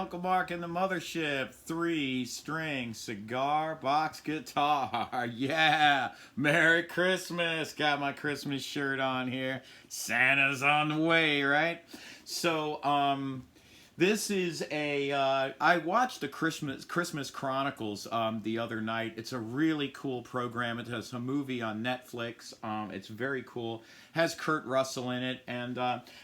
Uncle Mark and the Mothership 3-string cigar box guitar. Yeah, Merry Christmas. Got my Christmas shirt on here. Santa's on the way, right? So, this is a, I watched the Christmas Chronicles the other night. It's a really cool program. It has a movie on Netflix. It's very cool. Has Kurt Russell in it. And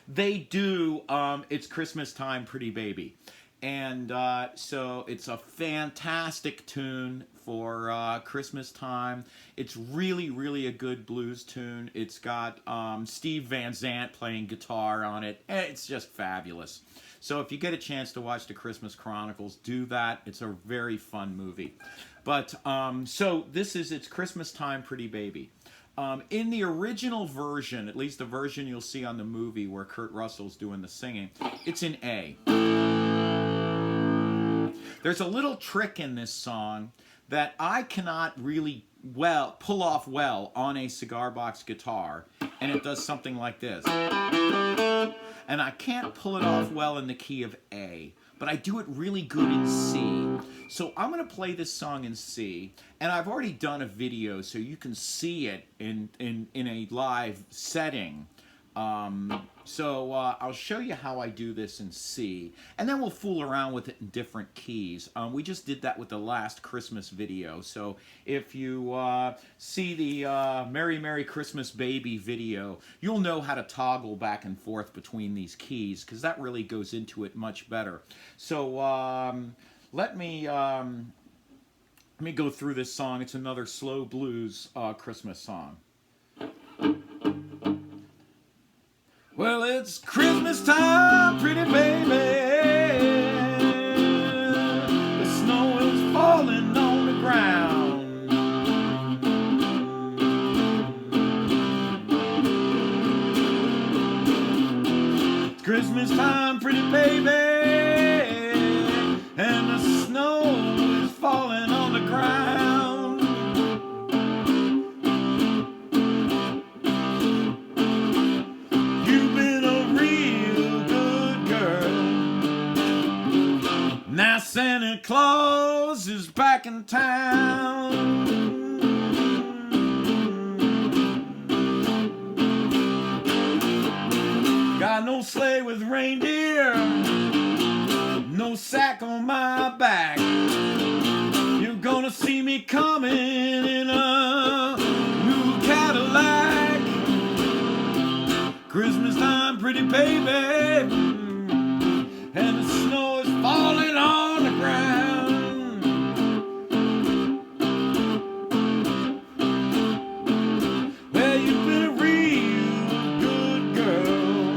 they do It's Christmas Time, Pretty Baby. And so it's a fantastic tune for Christmas time. It's really, really a good blues tune. It's got Steve Van Zandt playing guitar on it. It's just fabulous. So if you get a chance to watch the Christmas Chronicles, do that. It's a very fun movie. But so this is It's Christmas Time, Pretty Baby. In the original version, at least the version you'll see on the movie where Kurt Russell's doing the singing, it's in A. There's a little trick in this song that I cannot really pull off well on a cigar box guitar, and it does something like this. And I can't pull it off well in the key of A, but I do it really good in C. So I'm going to play this song in C, and I've already done a video so you can see it in a live setting. So I'll show you how I do this in C, and then we'll fool around with it in different keys. We just did that with the last Christmas video, so if you see the Merry Merry Christmas Baby video, you'll know how to toggle back and forth between these keys, because that really goes into it much better. So let me go through this song. It's another slow blues Christmas song. Well, it's Christmas time, pretty baby. The snow is falling on the ground. It's Christmas time, pretty baby. And the snow is falling on the ground. Now Santa Claus is back in town. Got no sleigh with reindeer, no sack on my back. You're gonna see me coming in a new Cadillac. Christmas time, pretty baby, and the snow is falling on the ground. Well, you've been a real good girl.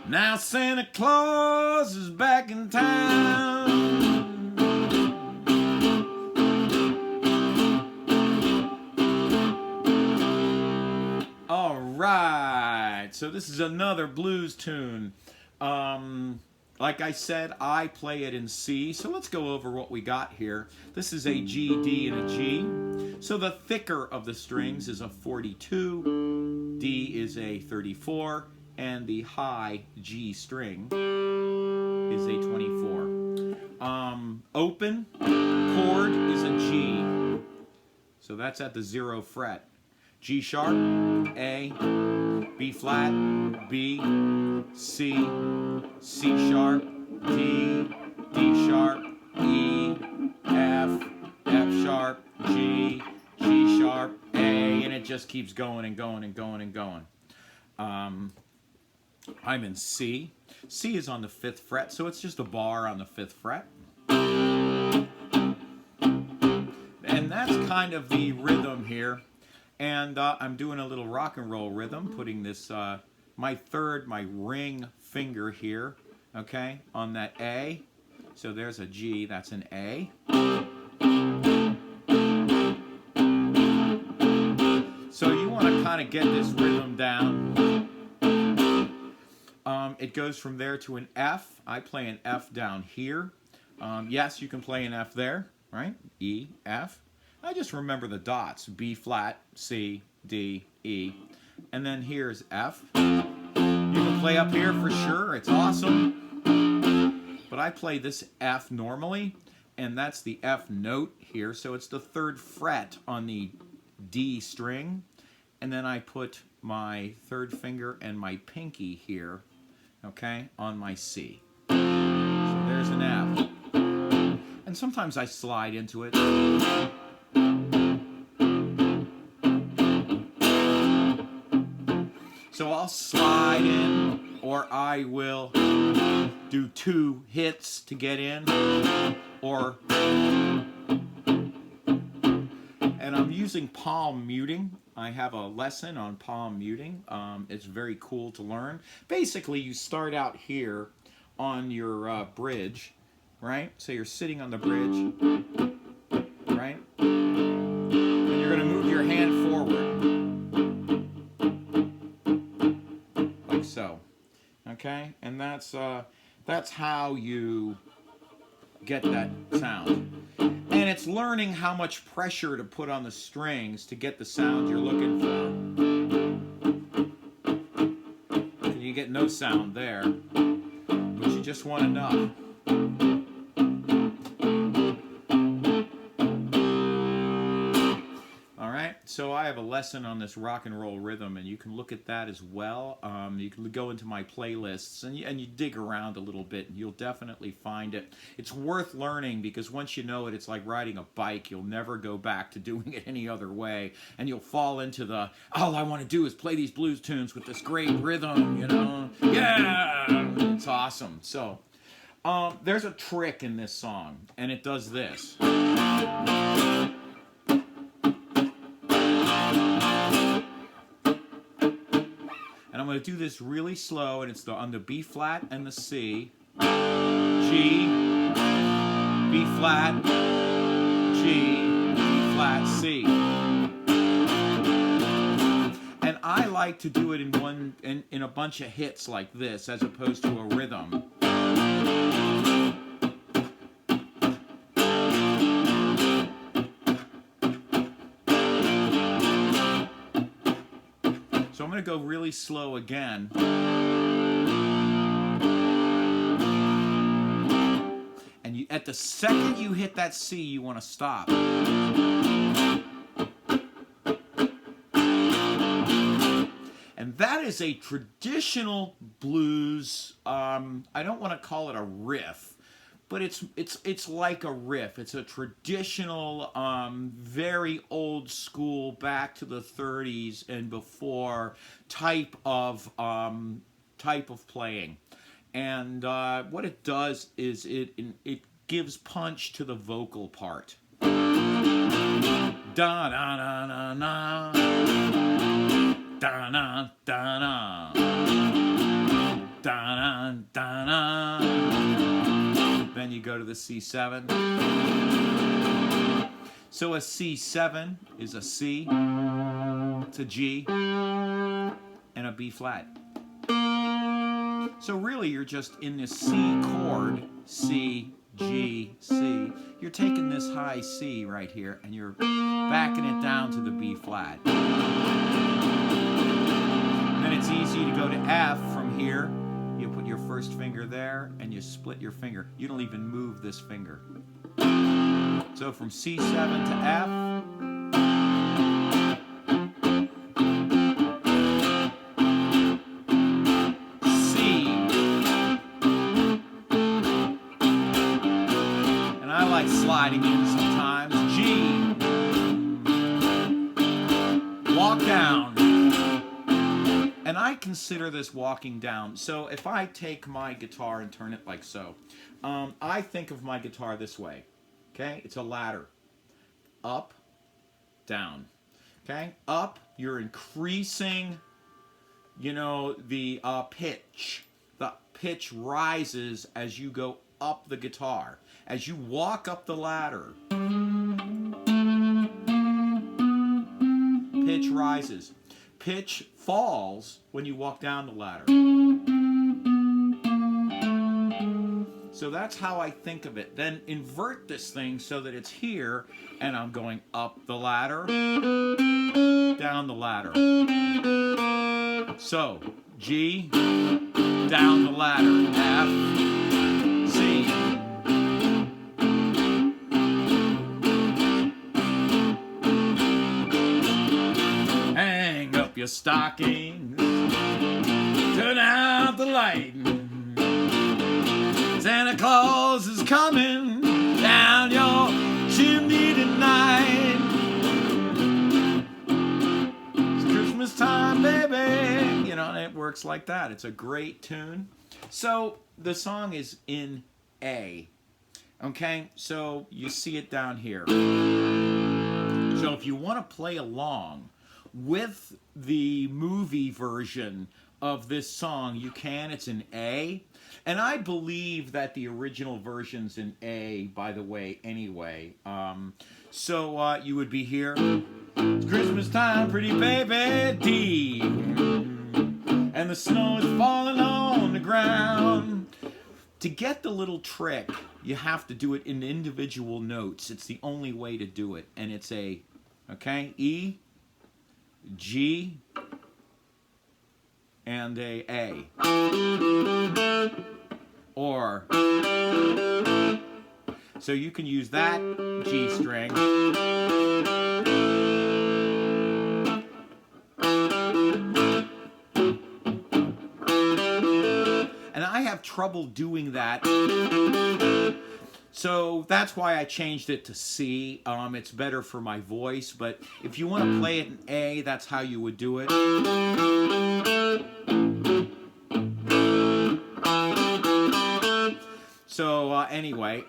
Now Santa Claus is back in town. All right, so this is another blues tune. Like I said, I play it in C, so let's go over what we got here. This is a G, D, and a G. So the thicker of the strings is a 42, D is a 34, and the high G string is a 24. Open chord is a G, so that's at the 0 fret. G sharp, A, B flat, B, C, C sharp, D, D sharp, E, F, F sharp, G, G sharp, A, and it just keeps going and going and going and going. I'm in C. C is on the 5th fret, so it's just a bar on the 5th fret. And that's kind of the rhythm here. And I'm doing a little rock and roll rhythm, putting this, my ring finger here, okay, on that A. So there's a G, that's an A. So you want to kind of get this rhythm down. It goes from there to an F. I play an F down here. Yes, you can play an F there, right? E, F. I just remember the dots, B flat, C, D, E, and then here's F. You can play up here for sure, it's awesome. But I play this F normally, and that's the F note here. So it's the 3rd fret on the D string. And then I put my 3rd finger and my pinky here, okay, on my C. So there's an F. And sometimes I slide into it. So I'll slide in, or I will do 2 hits to get in, or, and I'm using palm muting. I have a lesson on palm muting. It's very cool to learn. Basically, you start out here on your bridge, right? So you're sitting on the bridge, right? And you're going to move your hand forward. So, okay, and that's how you get that sound. And it's learning how much pressure to put on the strings to get the sound you're looking for. And you get no sound there, but you just want enough. So I have a lesson on this rock and roll rhythm, and you can look at that as well. You can go into my playlists, and you dig around a little bit, and you'll definitely find it. It's worth learning, because once you know it, it's like riding a bike. You'll never go back to doing it any other way, and you'll fall into the, all I want to do is play these blues tunes with this great rhythm, you know? Yeah! It's awesome. So there's a trick in this song, and it does this. And I'm going to do this really slow, and it's on the B flat and the C, G, B flat, G, B flat, C. And I like to do it in a bunch of hits like this, as opposed to a rhythm. So I'm going to go really slow again. And at the second you hit that C, you want to stop. And that is a traditional blues, I don't want to call it a riff, but it's like a riff. It's a traditional, very old school, back to the 30s and before type of playing. And what it does is it gives punch to the vocal part. Da da da da da. Da da da da. Da da da da. Then you go to the C7. So a C7 is a C, it's a G, and a B flat. So really you're just in this C chord, C, G, C. You're taking this high C right here and you're backing it down to the B flat. And then it's easy to go to F from here. You put your first finger there, and you split your finger. You don't even move this finger. So from C7 to F. C. And I like sliding in sometimes. G. Walk down. And I consider this walking down. So if I take my guitar and turn it like so, I think of my guitar this way. Okay? It's a ladder. Up, down. Okay? Up, you're increasing, you know, the pitch. The pitch rises as you go up the guitar. As you walk up the ladder, pitch rises. Pitch falls when you walk down the ladder. So that's how I think of it. Then invert this thing so that it's here, and I'm going up the ladder, down the ladder. So, G, down the ladder, F, C. stockings, turn out the light. Santa Claus is coming down your chimney tonight. It's Christmas time, baby. You know, and it works like that. It's a great tune. So the song is in A. Okay, so you see it down here. So if you want to play along with the movie version of this song, you can. It's in A. And I believe that the original version's in A, by the way, anyway. So you would be here. It's Christmas time, pretty baby, D. And the snow is falling on the ground. To get the little trick, you have to do it in individual notes. It's the only way to do it. And it's A, okay? E, G, and A. Or, so you can use that G string. And I have trouble doing that. So that's why I changed it to C. It's better for my voice, but if you want to play it in A, that's how you would do it. So anyway,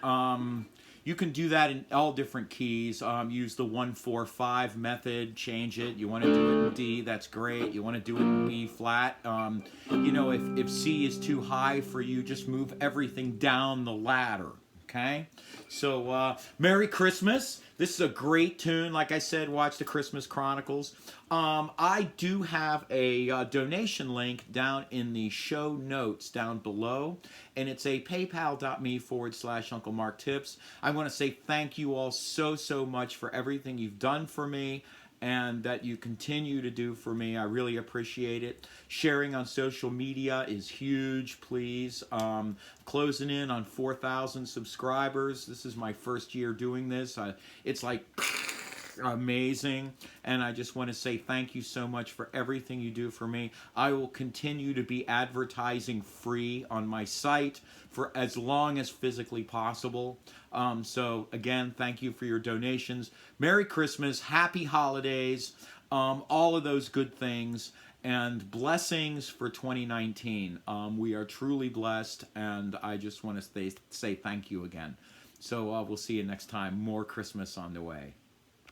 you can do that in all different keys. Use the 1-4-5 method, change it. You want to do it in D, that's great. You want to do it in B flat. You know, if C is too high for you, just move everything down the ladder. Okay, so Merry Christmas. This is a great tune. Like I said, watch the Christmas Chronicles. I do have a donation link down in the show notes down below, and it's a paypal.me/Uncle Mark Tips. I want to say thank you all so much for everything you've done for me and that you continue to do for me. I really appreciate it. Sharing on social media is huge, please. Closing in on 4,000 subscribers. This is my first year doing this. It's like amazing, and I just want to say thank you so much for everything you do for me. I will continue to be advertising free on my site for as long as physically possible. So again, thank you for your donations. Merry Christmas, happy holidays, all of those good things, and blessings for 2019. We are truly blessed, and I just want to say thank you again. So we'll see you next time. More Christmas on the way.